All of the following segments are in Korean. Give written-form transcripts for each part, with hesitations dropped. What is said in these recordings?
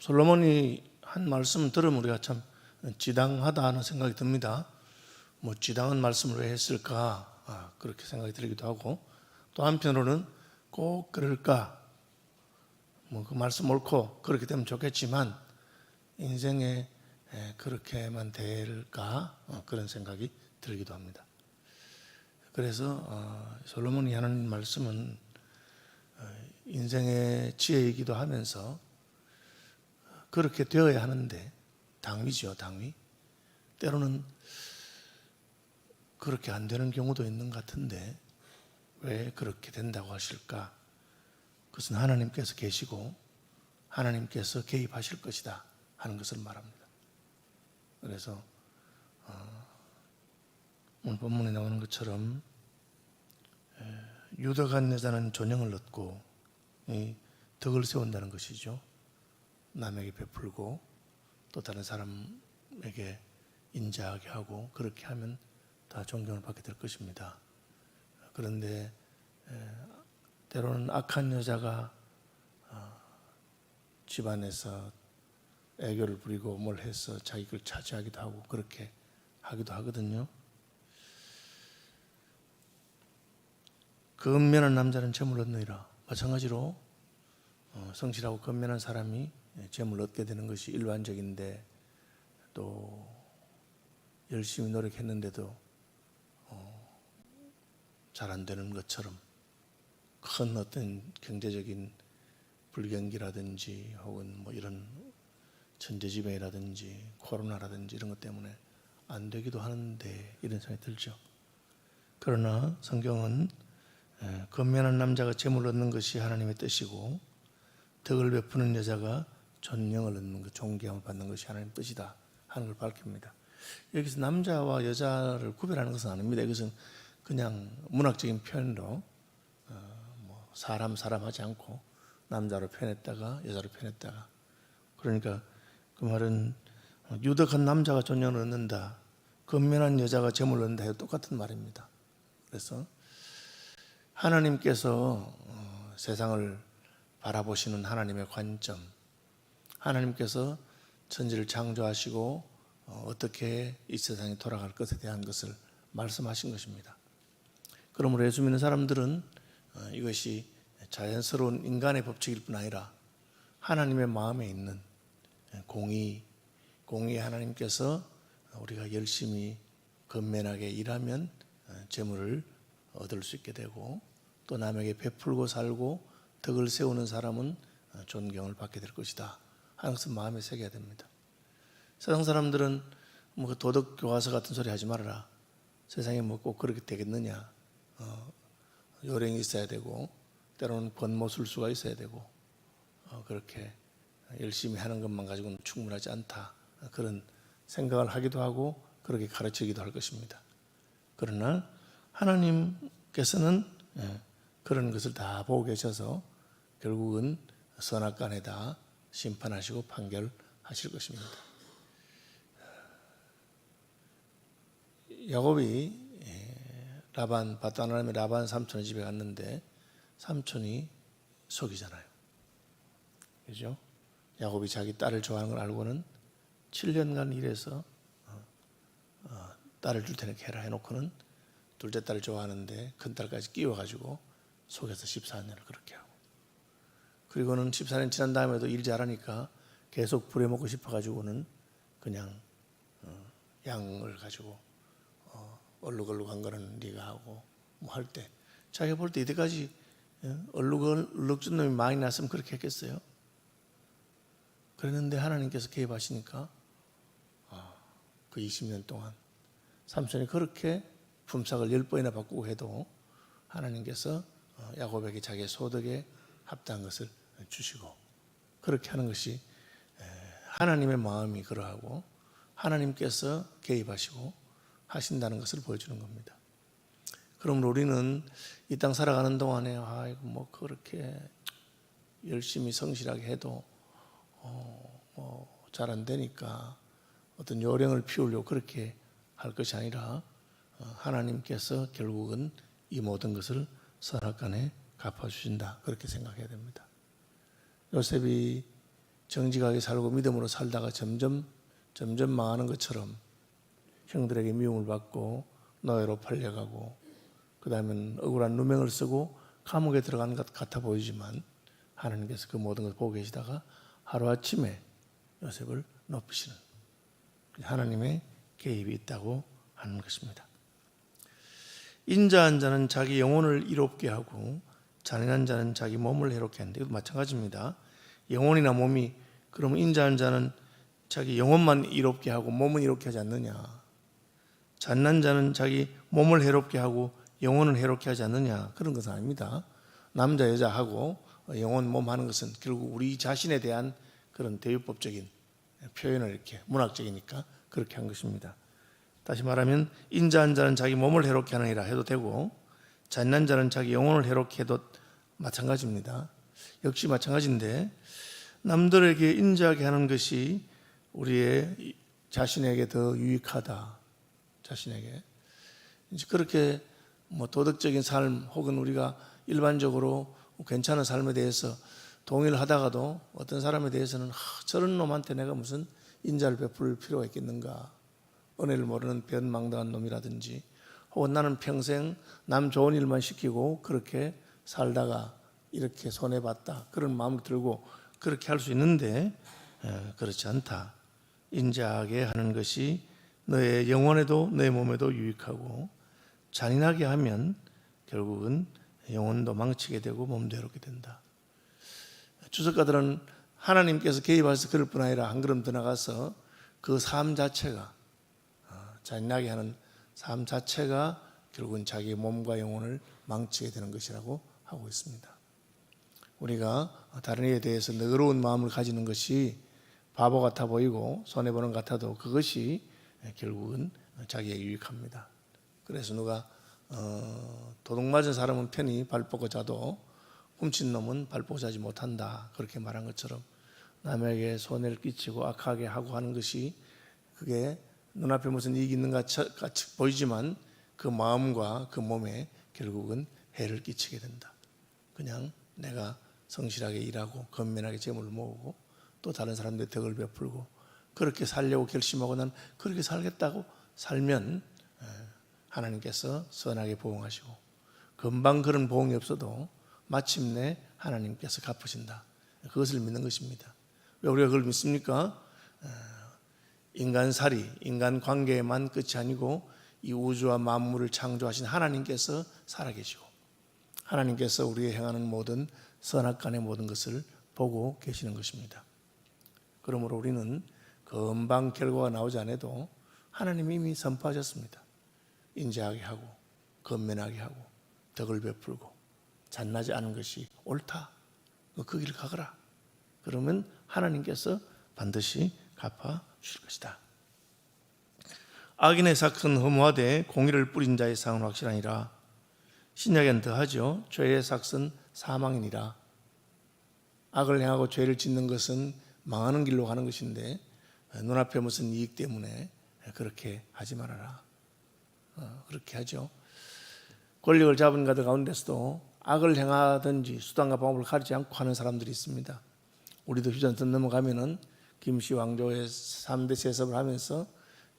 솔로몬이 한 말씀 들으면 우리가 참 지당하다 하는 생각이 듭니다. 뭐 지당한 말씀을 왜 했을까 그렇게 생각이 들기도 하고, 또 한편으로는 꼭 그럴까, 뭐 그 말씀 옳고 그렇게 되면 좋겠지만 인생에 그렇게만 될까 그런 생각이 들기도 합니다. 그래서 솔로몬이 하는 말씀은 인생의 지혜이기도 하면서 그렇게 되어야 하는데, 당위죠, 당위. 때로는 그렇게 안 되는 경우도 있는 것 같은데 왜 그렇게 된다고 하실까? 그것은 하나님께서 계시고 하나님께서 개입하실 것이다 하는 것을 말합니다. 그래서 오늘 본문에 나오는 것처럼 유덕한 여자는 존영을 얻고 덕을 세운다는 것이죠. 남에게 베풀고 또 다른 사람에게 인자하게 하고 그렇게 하면 다 존경을 받게 될 것입니다. 그런데 때로는 악한 여자가 집안에서 애교를 부리고 뭘 해서 자기 걸 차지하기도 하고 그렇게 하기도 하거든요. 근면한 남자는 재물 얻느니라. 마찬가지로 성실하고 근면한 사람이 재물 얻게 되는 것이 일반적인데, 또 열심히 노력했는데도 잘 안 되는 것처럼 큰 어떤 경제적인 불경기라든지 혹은 뭐 이런 천재지변이라든지 코로나라든지 이런 것 때문에 안 되기도 하는데 이런 생각이 들죠. 그러나 성경은 근면한 남자가 재물 얻는 것이 하나님의 뜻이고 덕을 베푸는 여자가 존경을 얻는 것, 존경을 받는 것이 하나님의 뜻이다 하는 걸 밝힙니다. 여기서 남자와 여자를 구별하는 것은 아닙니다. 이것은 그냥 문학적인 표현으로 사람 하지 않고 남자로 표현했다가 여자로 표현했다가, 그러니까 그 말은 유덕한 남자가 존경을 얻는다, 근면한 여자가 재물을 얻는다 해도 똑같은 말입니다. 그래서 하나님께서 세상을 바라보시는 하나님의 관점, 하나님께서 천지를 창조하시고 어떻게 이 세상이 돌아갈 것에 대한 것을 말씀하신 것입니다. 그러므로 예수 믿는 사람들은 이것이 자연스러운 인간의 법칙일 뿐 아니라 하나님의 마음에 있는 공의 하나님께서 우리가 열심히 근면하게 일하면 재물을 얻을 수 있게 되고, 또 남에게 베풀고 살고 덕을 세우는 사람은 존경을 받게 될 것이다 하는 것은 마음에 새겨야 됩니다. 세상 사람들은 뭐 도덕 교과서 같은 소리 하지 말아라, 세상에 뭐 꼭 그렇게 되겠느냐, 요령이 있어야 되고 때로는 권모술수가 있어야 되고 그렇게 열심히 하는 것만 가지고는 충분하지 않다, 그런 생각을 하기도 하고 그렇게 가르치기도 할 것입니다. 그러나 하나님께서는 그런 것을 다 보고 계셔서 결국은 선악간에다 심판하시고 판결하실 것입니다. 야곱이 밧단아람의 라반 삼촌의 집에 갔는데 삼촌이 속이잖아요. 그죠? 야곱이 자기 딸을 좋아하는 걸 알고는 7년간 일해서 딸을 줄 테니까 해라 해놓고는 둘째 딸을 좋아하는데 큰 딸까지 끼워가지고 속여서 14년을 그렇게 하고, 그리고는 14년 지난 다음에도 일 잘하니까 계속 부려먹고 싶어가지고는 그냥 양을 가지고 얼룩얼룩한 거는 네가 하고 뭐 할 때 자기가 볼 때 이때까지 얼룩 준 놈이 많이 났으면 그렇게 했겠어요? 그랬는데 하나님께서 개입하시니까 그 20년 동안 삼손이 그렇게 품삯을 10번이나 바꾸고 해도 하나님께서 야곱에게 자기의 소득에 합당한 것을 주시고, 그렇게 하는 것이 하나님의 마음이 그러하고 하나님께서 개입하시고 하신다는 것을 보여주는 겁니다. 그러므로 우리는 이 땅 살아가는 동안에 뭐 그렇게 열심히 성실하게 해도 잘 안 되니까 어떤 요령을 피우려고 그렇게 할 것이 아니라 하나님께서 결국은 이 모든 것을 선악간에 갚아주신다, 그렇게 생각해야 됩니다. 요셉이 정직하게 살고 믿음으로 살다가 점점 망하는 것처럼 형들에게 미움을 받고 노예로 팔려가고 그 다음엔 억울한 누명을 쓰고 감옥에 들어간 것 같아 보이지만 하나님께서 그 모든 것을 보고 계시다가 하루아침에 요셉을 높이시는 하나님의 개입이 있다고 하는 것입니다. 인자한 자는 자기 영혼을 이롭게 하고 잔인한 자는 자기 몸을 해롭게 하는데 이것도 마찬가지입니다. 영혼이나 몸이, 그러면 인자한 자는 자기 영혼만 이롭게 하고 몸은 이롭게 하지 않느냐, 잔인한 자는 자기 몸을 해롭게 하고 영혼을 해롭게 하지 않느냐, 그런 것은 아닙니다. 남자 여자하고 영혼 몸 하는 것은 결국 우리 자신에 대한 그런 대유법적인 표현을 이렇게 문학적이니까 그렇게 한 것입니다. 다시 말하면 인자한 자는 자기 몸을 해롭게 하느니라 해도 되고 잔인한 자는 자기 영혼을 해롭게 해도 마찬가지입니다. 역시 마찬가지인데 남들에게 인자하게 하는 것이 우리의 자신에게 더 유익하다. 자신에게 이제 그렇게 도덕적인 삶 혹은 우리가 일반적으로 괜찮은 삶에 대해서 동의를 하다가도 어떤 사람에 대해서는 저런 놈한테 내가 무슨 인자를 베풀 필요가 있겠는가, 은혜를 모르는 변망당한 놈이라든지, 혹은 나는 평생 남 좋은 일만 시키고 그렇게 살다가 이렇게 손해봤다, 그런 마음을 들고 그렇게 할 수 있는데 그렇지 않다. 인자하게 하는 것이 너의 영혼에도 너의 몸에도 유익하고, 잔인하게 하면 결국은 영혼도 망치게 되고 몸도 해롭게 된다. 주석가들은 하나님께서 개입하셔서 그럴 뿐 아니라 한 걸음 더 나가서 그 삶 자체가, 잔인하게 하는 삶 자체가 결국은 자기 몸과 영혼을 망치게 되는 것이라고 하고 있습니다. 우리가 다른 이에 대해서 너그러운 마음을 가지는 것이 바보 같아 보이고 손해보는 것 같아도 그것이 결국은 자기에게 유익합니다. 그래서 누가 도둑 맞은 사람은 편히 발 뻗고 자도 훔친 놈은 발 뻗고 자지 못한다, 그렇게 말한 것처럼 남에게 손해를 끼치고 악하게 하고 하는 것이 그게 눈앞에 무슨 이익이 있는 것 같이 보이지만 그 마음과 그 몸에 결국은 해를 끼치게 된다. 그냥 내가 성실하게 일하고 건면하게 재물을 모으고 또 다른 사람들의 덕을 베풀고 그렇게 살려고 결심하고 난 그렇게 살겠다고 살면 하나님께서 선하게 보응하시고, 금방 그런 보응이 없어도 마침내 하나님께서 갚으신다. 그것을 믿는 것입니다. 왜 우리가 그걸 믿습니까? 인간살이, 인간관계에만 끝이 아니고 이 우주와 만물을 창조하신 하나님께서 살아계시고 하나님께서 우리의 행하는 모든 선악간의 모든 것을 보고 계시는 것입니다. 그러므로 우리는 금방 결과가 나오지 않아도 하나님이 이미 선포하셨습니다. 인자하게 하고 건면하게 하고 덕을 베풀고 잔나지 않은 것이 옳다. 그 길을 가거라. 그러면 하나님께서 반드시 갚아 주실 것이다. 악인의 삭은 허무하되 공의를 뿌린 자의 상은 확실하니라. 신약에는 더하죠. 죄의 삭은 사망이니라. 악을 행하고 죄를 짓는 것은 망하는 길로 가는 것인데 눈앞에 무슨 이익 때문에 그렇게 하지 말아라. 그렇게 하죠. 권력을 잡은 가들 가운데서도 악을 행하든지 수단과 방법을 가리지 않고 하는 사람들이 있습니다. 우리도 휴전선 넘어가면은 김씨 왕조의 3대 세습을 하면서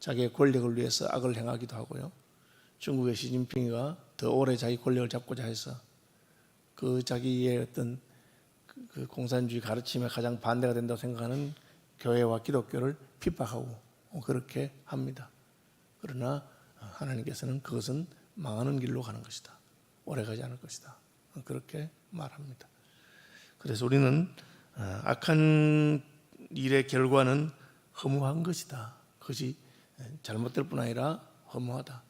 자기의 권력을 위해서 악을 행하기도 하고요. 중국의 시진핑이가 더 오래 자기 권력을 잡고자 해서 그 자기의 어떤 그 공산주의 가르침에 가장 반대가 된다고 생각하는 교회와 기독교를 핍박하고 그렇게 합니다. 그러나 하나님께서는 그것은 망하는 길로 가는 것이다. 오래가지 않을 것이다. 그렇게 말합니다. 그래서 우리는 악한 일의 결과는 허무한 것이다. 그것이 잘못될 뿐 아니라 허무하다.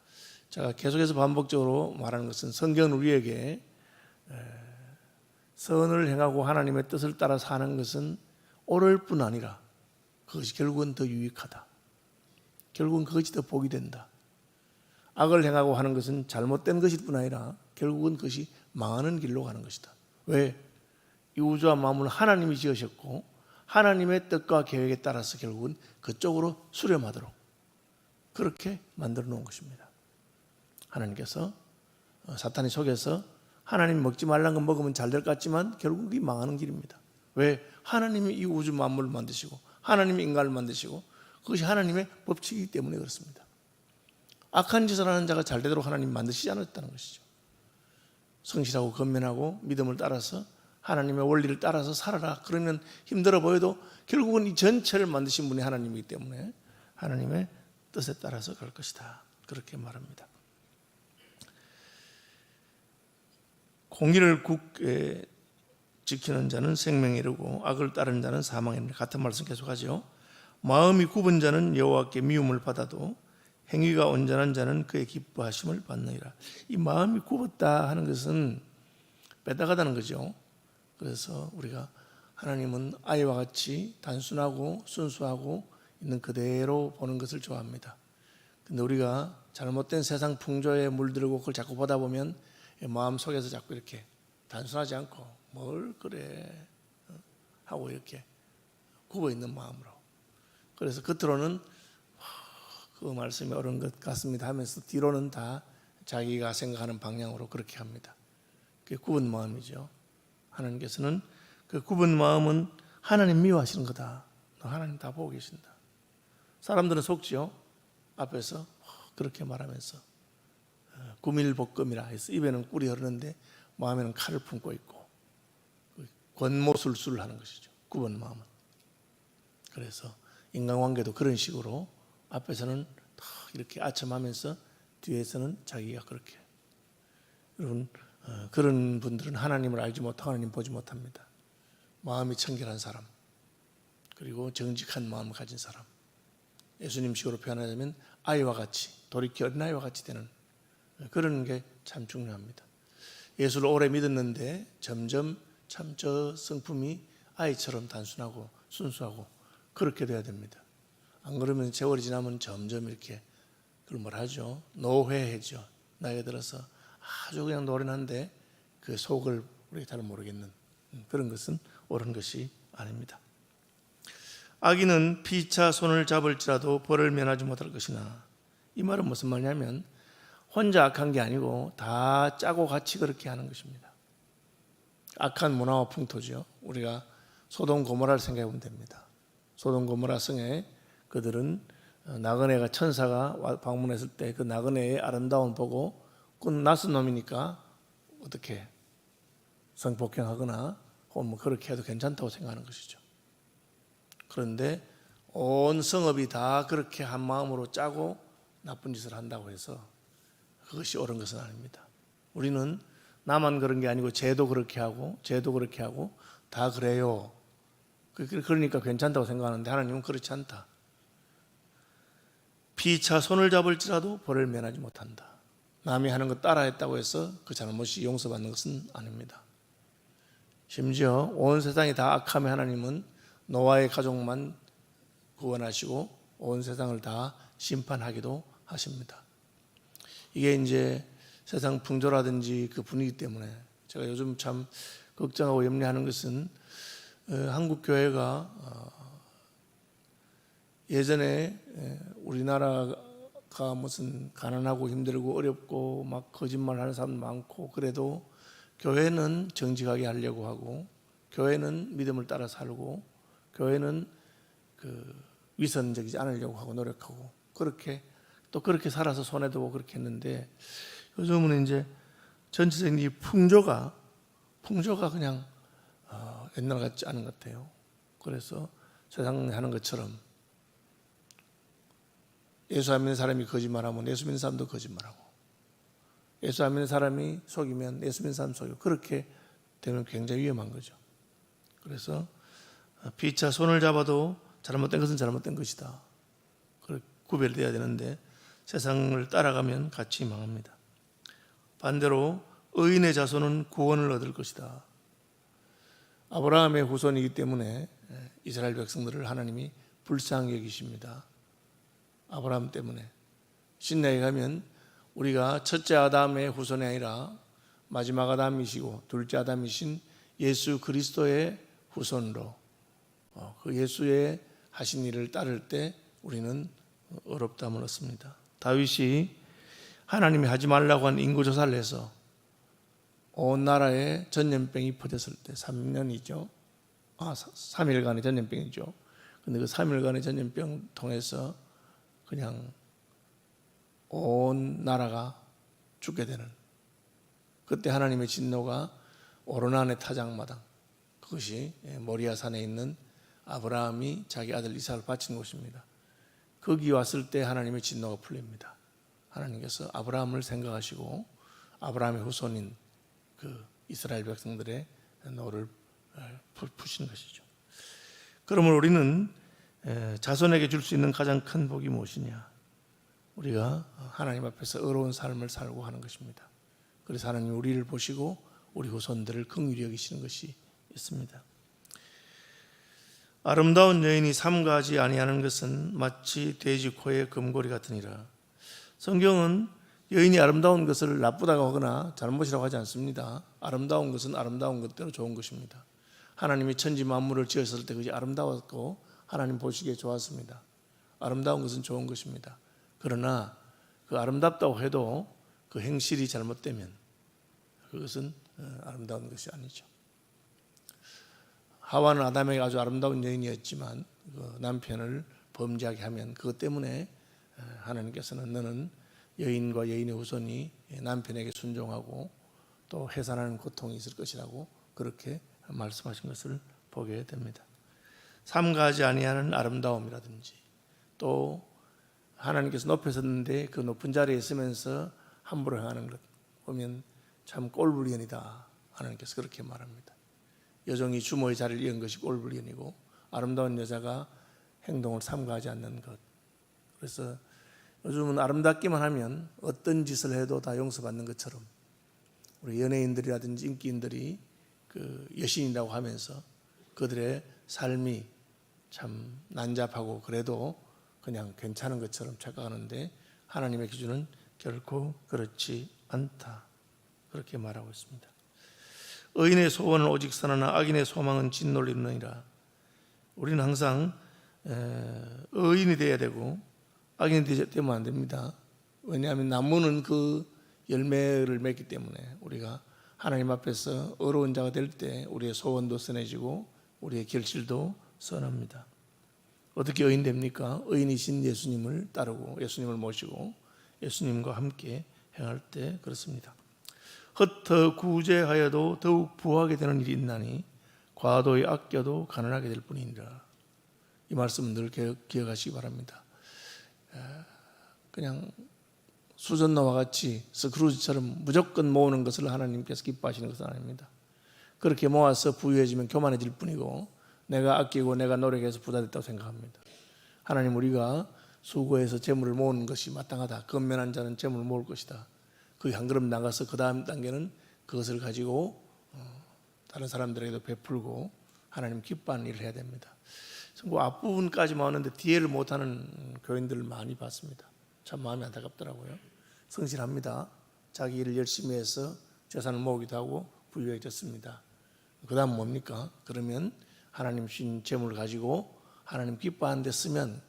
제가 계속해서 반복적으로 말하는 것은 성경은 우리에게 선을 행하고 하나님의 뜻을 따라 사는 것은 옳을 뿐 아니라 그것이 결국은 더 유익하다. 결국은 그것이 더 복이 된다. 악을 행하고 하는 것은 잘못된 것일 뿐 아니라 결국은 그것이 망하는 길로 가는 것이다. 왜? 이 우주와 만물은 하나님이 지으셨고 하나님의 뜻과 계획에 따라서 결국은 그쪽으로 수렴하도록 그렇게 만들어 놓은 것입니다. 하나님께서 사탄이 속여서 하나님 먹지 말라는 거 먹으면 잘 될 것 같지만 결국이 망하는 길입니다. 왜? 하나님이 이 우주 만물을 만드시고 하나님이 인간을 만드시고 그것이 하나님의 법칙이기 때문에 그렇습니다. 악한 짓을 하는 자가 잘되도록 하나님이 만드시지 않았다는 것이죠. 성실하고 건면하고 믿음을 따라서 하나님의 원리를 따라서 살아라. 그러면 힘들어 보여도 결국은 이 전체를 만드신 분이 하나님이기 때문에 하나님의 뜻에 따라서 갈 것이다. 그렇게 말합니다. 공의를 굳게 지키는 자는 생명에 이르고 악을 따르는 자는 사망에 이르는 같은 말씀 계속하죠. 마음이 굽은 자는 여호와께 미움을 받아도 행위가 온전한 자는 그의 기뻐하심을 받느니라. 이 마음이 굽었다 하는 것은 빼다가다는 거죠. 그래서 우리가 하나님은 아이와 같이 단순하고 순수하고 있는 그대로 보는 것을 좋아합니다. 근데 우리가 잘못된 세상 풍조에 물들고 그걸 자꾸 보다 보면 마음 속에서 자꾸 이렇게 단순하지 않고 뭘 그래 하고 이렇게 굽어 있는 마음으로, 그래서 겉으로는 그 말씀이 옳은 것 같습니다 하면서 뒤로는 다 자기가 생각하는 방향으로 그렇게 합니다. 그게 굽은 마음이죠. 하나님께서는 그 굽은 마음은 하나님 미워하시는 거다. 하나님 다 보고 계신다. 사람들은 속지요. 앞에서 그렇게 말하면서 구밀복금이라 해서 입에는 꿀이 흐르는데 마음에는 칼을 품고 있고 권모술수를 하는 것이죠. 굽은 마음은. 그래서 인간관계도 그런 식으로 앞에서는 이렇게 아첨하면서 뒤에서는 자기가 그렇게. 여러분, 그런 분들은 하나님을 알지 못하고 하나님 보지 못합니다. 마음이 청결한 사람, 그리고 정직한 마음을 가진 사람, 예수님식으로 표현하자면 아이와 같이, 돌이켜 어린아이와 같이 되는 그런 게 참 중요합니다. 예수를 오래 믿었는데 점점 참 저 성품이 아이처럼 단순하고 순수하고 그렇게 돼야 됩니다. 안 그러면 세월이 지나면 점점 이렇게 그걸 뭘 하죠? 노회해죠. 나이가 들어서 아주 그냥 노련한데 그 속을 우리가 잘 모르겠는 그런 것은 옳은 것이 아닙니다. 악인은 피차 손을 잡을지라도 벌을 면하지 못할 것이나, 이 말은 무슨 말이냐면 혼자 악한 게 아니고 다 짜고 같이 그렇게 하는 것입니다. 악한 문화와 풍토죠. 우리가 소돔 고모라를 생각해 보면 됩니다. 소돔 고모라 성에 그들은 나그네가 천사가 방문했을 때 그 나그네의 아름다움 보고 그 낯선 놈이니까 어떻게 성폭행하거나 혹은 뭐 그렇게 해도 괜찮다고 생각하는 것이죠. 그런데 온 성읍이 다 그렇게 한 마음으로 짜고 나쁜 짓을 한다고 해서 그것이 옳은 것은 아닙니다. 우리는 나만 그런 게 아니고 쟤도 그렇게 하고 쟤도 그렇게 하고 다 그래요. 그러니까 괜찮다고 생각하는데 하나님은 그렇지 않다. 피차 손을 잡을지라도 벌을 면하지 못한다. 남이 하는 거 따라했다고 해서 그 잘못이 용서받는 것은 아닙니다. 심지어 온 세상이 다 악함에 하나님은 노아의 가족만 구원하시고 온 세상을 다 심판하기도 하십니다. 이게 이제 세상 풍조라든지 그 분위기 때문에 제가 요즘 참 걱정하고 염려하는 것은 한국 교회가 예전에 우리나라가 무슨 가난하고 힘들고 어렵고 막 거짓말하는 사람 많고 그래도 교회는 정직하게 하려고 하고 교회는 믿음을 따라 살고 교회는 그 위선적이지 않으려고 하고 노력하고 그렇게 또 그렇게 살아서 손해도 보고 그렇게 했는데 요즘은 이제 전체적인 이 풍조가 그냥 옛날 같지 않은 것 같아요. 그래서 세상에 하는 것처럼 예수 안 믿는 사람이 거짓말하면 예수 믿는 사람도 거짓말하고 예수 안 믿는 사람이 속이면 예수 믿는 사람 속이고 그렇게 되면 굉장히 위험한 거죠. 그래서 피차 손을 잡아도 잘못된 것은 잘못된 것이다. 구별돼야 되는데 세상을 따라가면 같이 망합니다. 반대로 의인의 자손은 구원을 얻을 것이다. 아브라함의 후손이기 때문에 이스라엘 백성들을 하나님이 불쌍히 여기십니다. 아브라함 때문에 신약에 가면 우리가 첫째 아담의 후손이 아니라 마지막 아담이시고 둘째 아담이신 예수 그리스도의 후손으로 그 예수의 하신 일을 따를 때 우리는 어렵다함을 얻습니다. 다윗이 하나님이 하지 말라고 한 인구조사를 해서 온 나라에 전염병이 퍼졌을 때 3년이죠. 3일간의 전염병이죠. 근데 그 3일간의 전염병 통해서 그냥 온 나라가 죽게 되는, 그때 하나님의 진노가 오르난의 타작마당, 그것이 모리아 산에 있는 아브라함이 자기 아들 이삭을 바친 곳입니다. 거기 왔을 때 하나님의 진노가 풀립니다. 하나님께서 아브라함을 생각하시고 아브라함의 후손인 그 이스라엘 백성들의 노를 푸신 것이죠. 그러므로 우리는 자손에게 줄 수 있는 가장 큰 복이 무엇이냐? 우리가 하나님 앞에서 의로운 삶을 살고 하는 것입니다. 그래서 하나님이 우리를 보시고 우리 후손들을 긍휼히 여기시는 것이 있습니다. 아름다운 여인이 삼가하지 아니하는 것은 마치 돼지 코의 금고리 같으니라. 성경은 여인이 아름다운 것을 나쁘다고 하거나 잘못이라고 하지 않습니다. 아름다운 것은 아름다운 것대로 좋은 것입니다. 하나님이 천지 만물을 지었을 때 그것이 아름다웠고 하나님 보시기에 좋았습니다. 아름다운 것은 좋은 것입니다. 그러나 그 아름답다고 해도 그 행실이 잘못되면 그것은 아름다운 것이 아니죠. 하와는 아담에게 아주 아름다운 여인이었지만 그 남편을 범죄하게 하면 그것 때문에 하나님께서는 너는 여인과 여인의 후손이 남편에게 순종하고 또 해산하는 고통이 있을 것이라고 그렇게 말씀하신 것을 보게 됩니다. 삼가하지 아니하는 아름다움이라든지 또 하나님께서 높여섰는데 그 높은 자리에 있으면서 함부로 행하는 것 보면 참 꼴불견이다. 하나님께서 그렇게 말합니다. 여종이 주모의 자리를 이은 것이 꼴불견이고 아름다운 여자가 행동을 삼가하지 않는 것. 그래서 요즘은 아름답기만 하면 어떤 짓을 해도 다 용서받는 것처럼 우리 연예인들이라든지 인기인들이 그 여신이라고 하면서 그들의 삶이 참 난잡하고 그래도 그냥 괜찮은 것처럼 착각하는데 하나님의 기준은 결코 그렇지 않다. 그렇게 말하고 있습니다. 의인의 소원은 오직 선하나 악인의 소망은 진노를 이루느니라. 우리는 항상 의인이 되어야 되고 악인이 되면 안 됩니다. 왜냐하면 나무는 그 열매를 맺기 때문에 우리가 하나님 앞에서 의로운 자가 될 때 우리의 소원도 선해지고 우리의 결실도 선합니다. 어떻게 의인 됩니까? 의인이신 예수님을 따르고 예수님을 모시고 예수님과 함께 행할 때 그렇습니다. 흩어 구제하여도 더욱 부하게 되는 일이 있나니 과도히 아껴도 가난하게 될 뿐이니라. 이 말씀은 늘 기억하시기 바랍니다. 그냥 수전노와 같이 스크루지처럼 무조건 모으는 것을 하나님께서 기뻐하시는 것은 아닙니다. 그렇게 모아서 부유해지면 교만해질 뿐이고 내가 아끼고 내가 노력해서 부자됐다고 생각합니다. 하나님 우리가 수고해서 재물을 모으는 것이 마땅하다. 건면한 자는 재물을 모을 것이다. 거기 한 걸음 나가서 그 다음 단계는 그것을 가지고 다른 사람들에게도 베풀고 하나님 기뻐하는 일을 해야 됩니다. 그 앞부분까지만 왔는데 뒤에를 못하는 교인들을 많이 봤습니다. 참 마음이 안타깝더라고요. 성실합니다. 자기 일을 열심히 해서 재산을 모으기도 하고 부유해졌습니다. 그 다음 뭡니까? 그러면 하나님 주신 재물을 가지고 하나님 기뻐하는 데 쓰면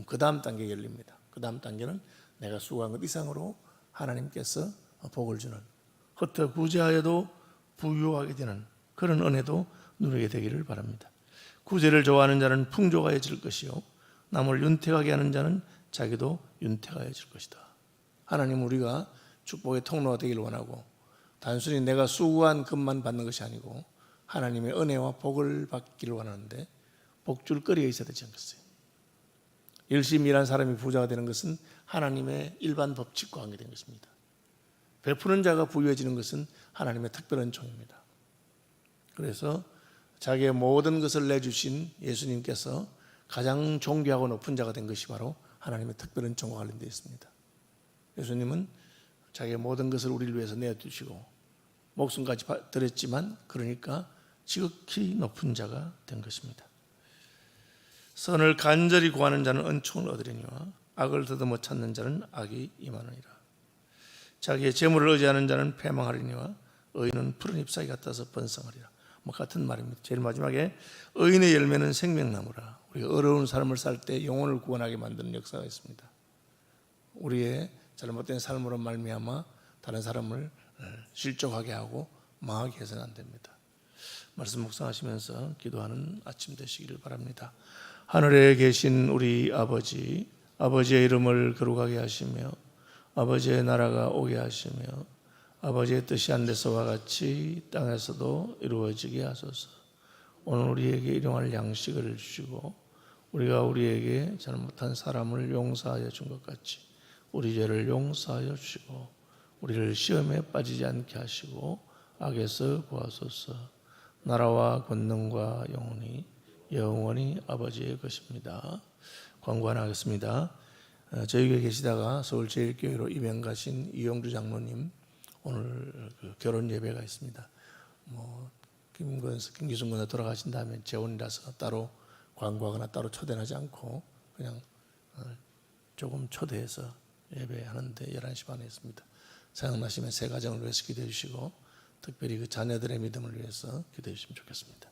그 다음 단계 열립니다. 그 다음 단계는 내가 수고한 것 이상으로 하나님께서 복을 주는, 흩어 구제하여도 부유하게 되는 그런 은혜도 누리게 되기를 바랍니다. 구제를 좋아하는 자는 풍족하여질 것이요 남을 윤택하게 하는 자는 자기도 윤택하여질 것이다. 하나님 우리가 축복의 통로가 되기를 원하고 단순히 내가 수고한 것만 받는 것이 아니고 하나님의 은혜와 복을 받기를 원하는데 복줄 거리가 있어야 되지 않겠어요? 열심히 일한 사람이 부자가 되는 것은 하나님의 일반 법칙과 관계된 것입니다. 베푸는 자가 부유해지는 것은 하나님의 특별한 종입니다. 그래서 자기의 모든 것을 내주신 예수님께서 가장 존귀하고 높은 자가 된 것이 바로 하나님의 특별한 종과 관련되어 있습니다. 예수님은 자기의 모든 것을 우리를 위해서 내어주시고 목숨까지 드렸지만 그러니까 지극히 높은 자가 된 것입니다. 선을 간절히 구하는 자는 은총을 얻으려니와 악을 더듬어 찾는 자는 악이 임하느니라. 자기의 재물을 의지하는 자는 패망하리니와 의인은 푸른 잎사귀 같아서 번성하리라. 같은 말입니다. 제일 마지막에 의인의 열매는 생명나무라. 우리가 어려운 삶을 살 때 영혼을 구원하게 만드는 역사가 있습니다. 우리의 잘못된 삶으로 말미암아 다른 사람을 실족하게 하고 망하게 해서는 안 됩니다. 말씀 묵상하시면서 기도하는 아침 되시기를 바랍니다. 하늘에 계신 우리 아버지, 아버지의 이름을 거룩하게 하시며 아버지의 나라가 오게 하시며 아버지의 뜻이 하늘에서와 같이 땅에서도 이루어지게 하소서. 오늘 우리에게 일용할 양식을 주시고 우리가 우리에게 잘못한 사람을 용서하여 준 것 같이 우리 죄를 용서하여 주시고 우리를 시험에 빠지지 않게 하시고 악에서 구하소서. 나라와 권능과 영원히 아버지의 것입니다. 광고 하나 하겠습니다. 저희 교회 계시다가 서울제일교회로 입양 가신 이용주 장로님 오늘 결혼 예배가 있습니다. 김기순 군사 돌아가신 다음에 재혼이라서 따로 광고하거나 따로 초대하지 않고 그냥 조금 초대해서 예배하는데 11시 반에 있습니다. 생각나시면 새 가정을 위해서 기도해 주시고 특별히 그 자녀들의 믿음을 위해서 기도해 주시면 좋겠습니다.